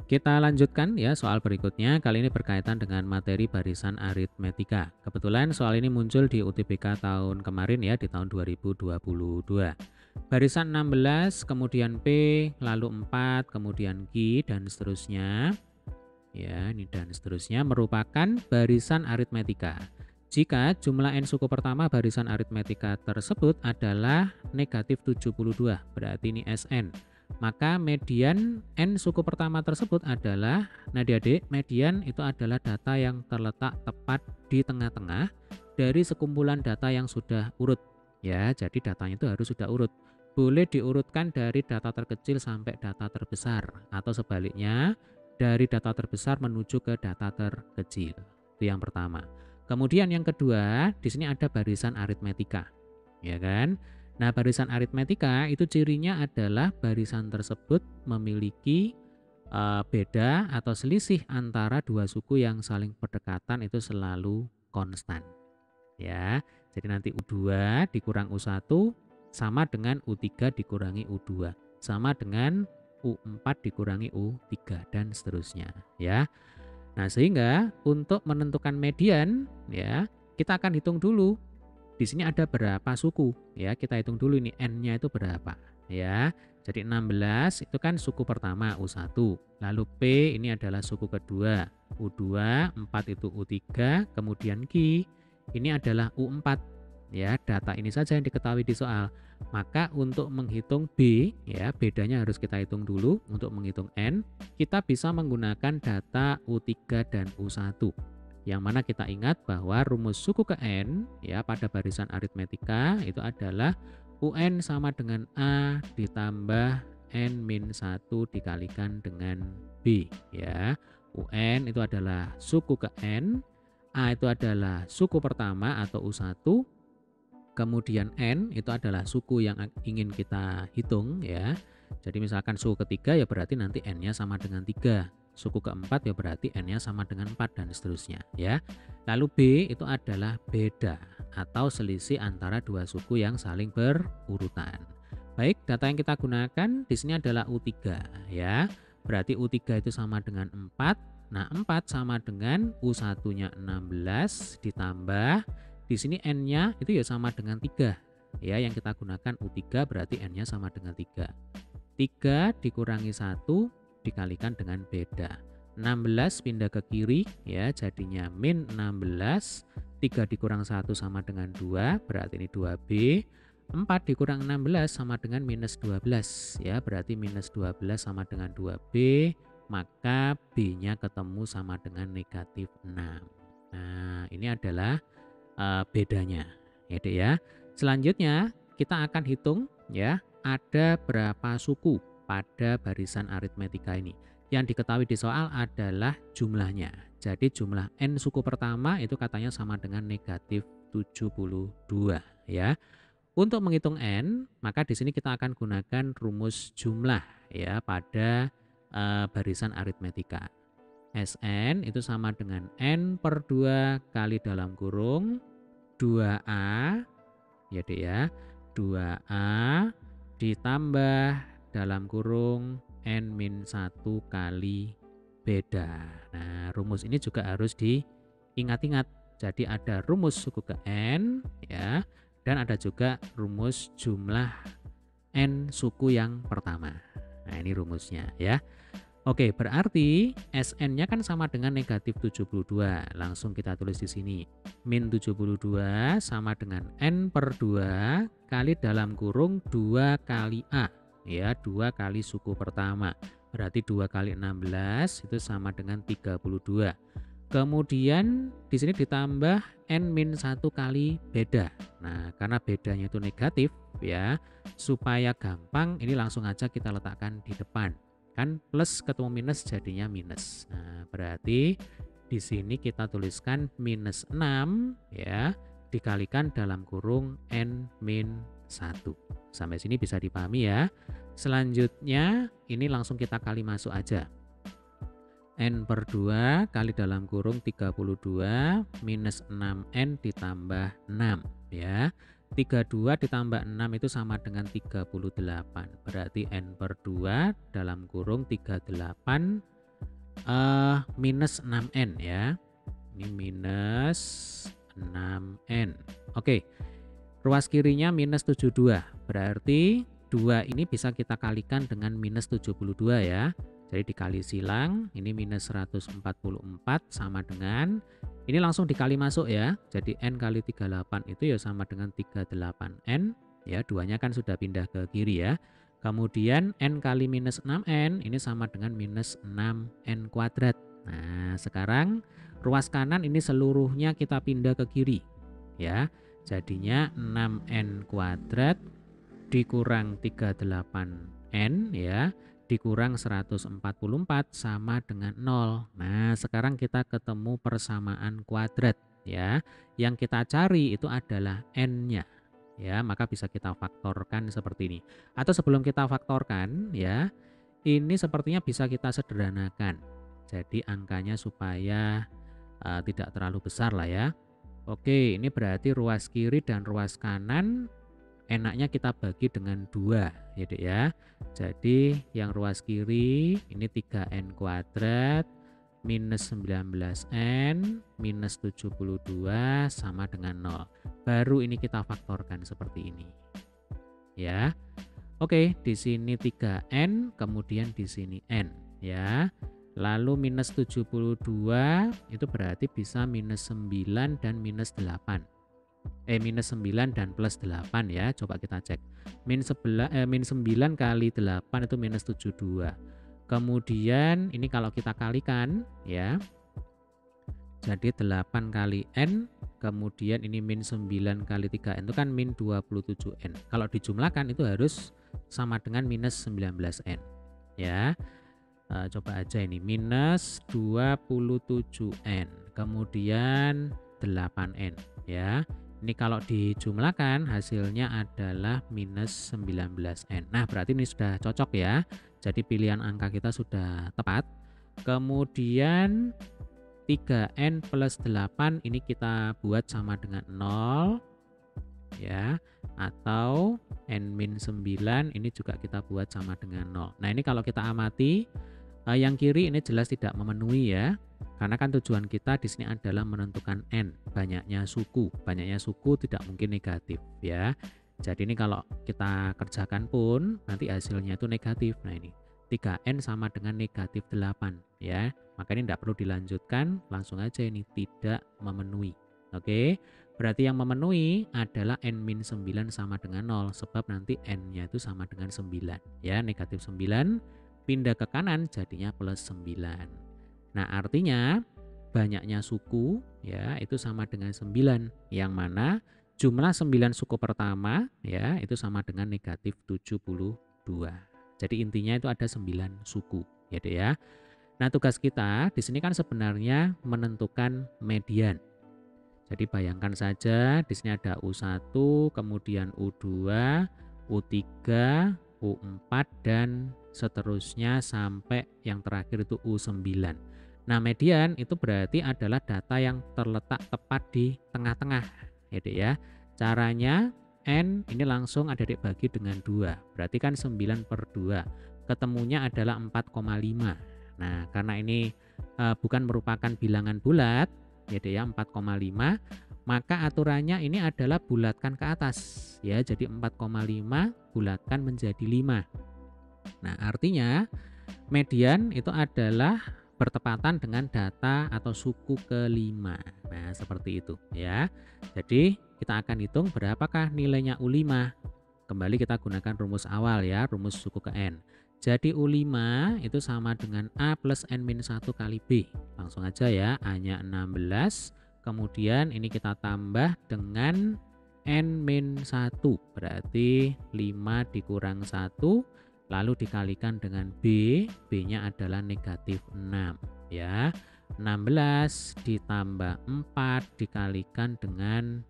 Kita lanjutkan ya soal berikutnya. Kali ini berkaitan dengan materi barisan aritmetika. Kebetulan soal ini muncul di UTBK tahun kemarin ya, di tahun 2022. Barisan 16, kemudian P, lalu 4, kemudian Q, dan seterusnya. Ya, ini dan seterusnya merupakan barisan aritmetika. Jika jumlah n suku pertama barisan aritmetika tersebut adalah negatif 72, berarti ini Sn. Maka median n suku pertama tersebut adalah, nah adik-adik, median itu adalah data yang terletak tepat di tengah-tengah dari sekumpulan data yang sudah urut. Ya, jadi datanya itu harus sudah urut. Boleh diurutkan dari data terkecil sampai data terbesar, atau sebaliknya dari data terbesar menuju ke data terkecil. Itu yang pertama. Kemudian yang kedua, di sini ada barisan aritmetika. Ya kan? Nah, barisan aritmetika itu cirinya adalah barisan tersebut memiliki beda atau selisih antara dua suku yang saling berdekatan itu selalu konstan. Ya. Jadi nanti U2 dikurang U1 sama dengan U3 dikurangi U2, sama dengan U4 dikurangi U3 dan seterusnya ya. Nah, sehingga untuk menentukan median ya, kita akan hitung dulu di sini ada berapa suku ya, kita hitung dulu ini n-nya itu berapa ya. Jadi 16 itu kan suku pertama U1, lalu P ini adalah suku kedua U2, 4 itu U3, kemudian Q ini adalah U4 ya. Data ini saja yang diketahui di soal. Maka untuk menghitung B ya, bedanya harus kita hitung dulu. Untuk menghitung N kita bisa menggunakan data U3 dan U1, yang mana kita ingat bahwa rumus suku ke N ya pada barisan aritmetika itu adalah UN sama dengan A ditambah N-1 dikalikan dengan B ya. UN itu adalah suku ke N, A itu adalah suku pertama atau U1, kemudian N itu adalah suku yang ingin kita hitung ya. Jadi misalkan suku ketiga ya berarti nanti N-nya sama dengan 3. Suku keempat ya berarti N-nya sama dengan 4 dan seterusnya ya. Lalu B itu adalah beda atau selisih antara dua suku yang saling berurutan. Baik, data yang kita gunakan di sini adalah U3 ya. Berarti U3 itu sama dengan 4. Nah, 4 sama dengan U1-nya 16 ditambah di sini N-nya itu ya sama dengan 3. Ya, yang kita gunakan U3 berarti N-nya sama dengan 3. 3 dikurangi 1 dikalikan dengan beda. 16 pindah ke kiri ya, jadinya min 16. 3 dikurang 1 sama dengan 2, berarti ini 2B. 4 dikurang 16 sama dengan minus 12 ya, berarti minus 12 sama dengan 2B. Maka B-nya ketemu sama dengan negatif 6. Nah, ini adalah bedanya ya Dek ya. Selanjutnya kita akan hitung ya, ada berapa suku pada barisan aritmetika ini. Yang diketahui di soal adalah jumlahnya. Jadi jumlah n suku pertama itu katanya sama dengan negatif 72 ya. Untuk menghitung n, maka di sini kita akan gunakan rumus jumlah ya pada barisan aritmetika. Sn itu sama dengan n per 2 kali dalam kurung 2A ya Dek ya, 2A ditambah dalam kurung n-1 kali beda. Nah, rumus ini juga harus diingat-ingat. Jadi ada rumus suku ke n ya, dan ada juga rumus jumlah n suku yang pertama. Nah, ini rumusnya ya. Oke, berarti Sn-nya kan sama dengan negatif 72. Langsung kita tulis di sini. Min 72 sama dengan N per 2 kali dalam kurung 2 kali A. Ya, 2 kali suku pertama. Berarti 2 kali 16 itu sama dengan 32. Kemudian di sini ditambah N-1 kali beda. Nah, karena bedanya itu negatif ya, supaya gampang ini langsung aja kita letakkan di depan. Kan plus ketemu minus jadinya minus. Nah, berarti di sini kita tuliskan minus 6 ya, dikalikan dalam kurung N-1. Sampai sini bisa dipahami ya. Selanjutnya ini langsung kita kali masuk aja. N per 2 kali dalam kurung 32 minus 6N ditambah 6 ya. 32 ditambah 6 itu sama dengan 38. Berarti N per 2 dalam kurung 38 minus 6N ya. Ini minus 6N. Oke, ruas kirinya minus 72. Berarti 2 ini bisa kita kalikan dengan minus 72 ya. Jadi dikali silang, ini minus 144 sama dengan, ini langsung dikali masuk ya. Jadi N kali 38 itu ya sama dengan 38N. Ya, duanya kan sudah pindah ke kiri ya. Kemudian N kali minus 6N ini sama dengan minus 6N kuadrat. Nah, sekarang ruas kanan ini seluruhnya kita pindah ke kiri. Ya, jadinya 6N kuadrat dikurang 38N ya, dikurang 144 sama dengan 0. Nah, sekarang kita ketemu persamaan kuadrat ya. Yang kita cari itu adalah N-nya. Ya, maka bisa kita faktorkan seperti ini. Atau sebelum kita faktorkan ya, ini sepertinya bisa kita sederhanakan. Jadi angkanya supaya tidak terlalu besar lah ya. Oke, ini berarti ruas kiri dan ruas kanan enaknya kita bagi dengan 2 ya Dek ya. Jadi yang ruas kiri ini 3N kuadrat minus 19N minus 72 sama dengan 0. Baru ini kita faktorkan seperti ini. Ya. Oke, di sini 3N, kemudian di sini N ya. Lalu minus 72 itu berarti bisa minus 9 dan minus 8. Minus 9 dan plus 8 ya. Coba kita cek. Min 9 kali 8 itu minus 72. Kemudian ini kalau kita kalikan ya. Jadi 8 kali N, kemudian ini min 9 kali 3N itu kan min 27N. Kalau dijumlahkan itu harus sama dengan minus 19N. Ya. Coba aja ini minus 27N, kemudian 8N ya. Ini kalau dijumlahkan hasilnya adalah minus 19N. Nah, berarti ini sudah cocok ya. Jadi pilihan angka kita sudah tepat. Kemudian 3N plus 8 ini kita buat sama dengan 0 ya. Atau N-9 ini juga kita buat sama dengan 0. Nah, ini kalau kita amati yang kiri ini jelas tidak memenuhi ya. Karena kan tujuan kita di sini adalah menentukan N, banyaknya suku. Banyaknya suku tidak mungkin negatif ya. Jadi ini kalau kita kerjakan pun nanti hasilnya itu negatif. Nah, ini 3N sama dengan negatif 8 ya. Maka ini tidak perlu dilanjutkan, langsung aja ini tidak memenuhi. Oke, berarti yang memenuhi adalah N-9 sama dengan 0. Sebab nanti N-nya itu sama dengan 9 ya. Negatif 9 pindah ke kanan jadinya plus 9. Nah, artinya banyaknya suku ya itu sama dengan 9, yang mana jumlah 9 suku pertama ya itu sama dengan negatif 72. Jadi intinya itu ada 9 suku ya Dek ya. Nah, tugas kita di sini kan sebenarnya menentukan median. Jadi bayangkan saja di sini ada U1, kemudian U2, U3, U4 dan seterusnya sampai yang terakhir itu U9. Nah, median itu berarti adalah data yang terletak tepat di tengah-tengah ya Dek ya. Caranya N ini langsung Adik bagi dengan 2. Berarti kan 9 per 2. Ketemunya adalah 4,5. Nah, karena ini bukan merupakan bilangan bulat ya Dek ya, 4,5, maka aturannya ini adalah bulatkan ke atas ya. Jadi 4,5 bulatkan menjadi 5. Nah, artinya median itu adalah bertepatan dengan data atau suku kelima. Nah, seperti itu ya. Jadi kita akan hitung berapakah nilainya U5. Kembali kita gunakan rumus awal ya, rumus suku ke N. Jadi U5 itu sama dengan A plus N-1 kali B. Langsung aja ya, A-nya 16. Kemudian ini kita tambah dengan N-1. Berarti 5 dikurang 1. Lalu dikalikan dengan B, B-nya adalah negatif 6 ya. 16 ditambah 4 dikalikan dengan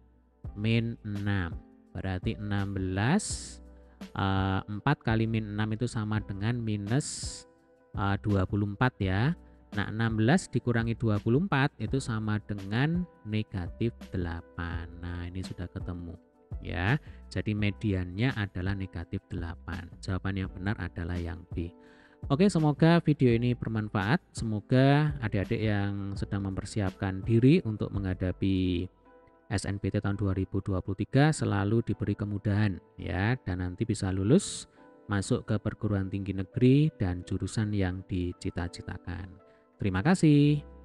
min 6. Berarti 16, 4 kali min 6 itu sama dengan minus 24 ya. Nah, 16 dikurangi 24 itu sama dengan negatif 8. Nah, ini sudah ketemu ya. Jadi mediannya adalah negatif 8. Jawaban yang benar adalah yang B. Oke, semoga video ini bermanfaat. Semoga adik-adik yang sedang mempersiapkan diri untuk menghadapi SNBT tahun 2023 selalu diberi kemudahan ya, dan nanti bisa lulus masuk ke perguruan tinggi negeri dan jurusan yang dicita-citakan. Terima kasih.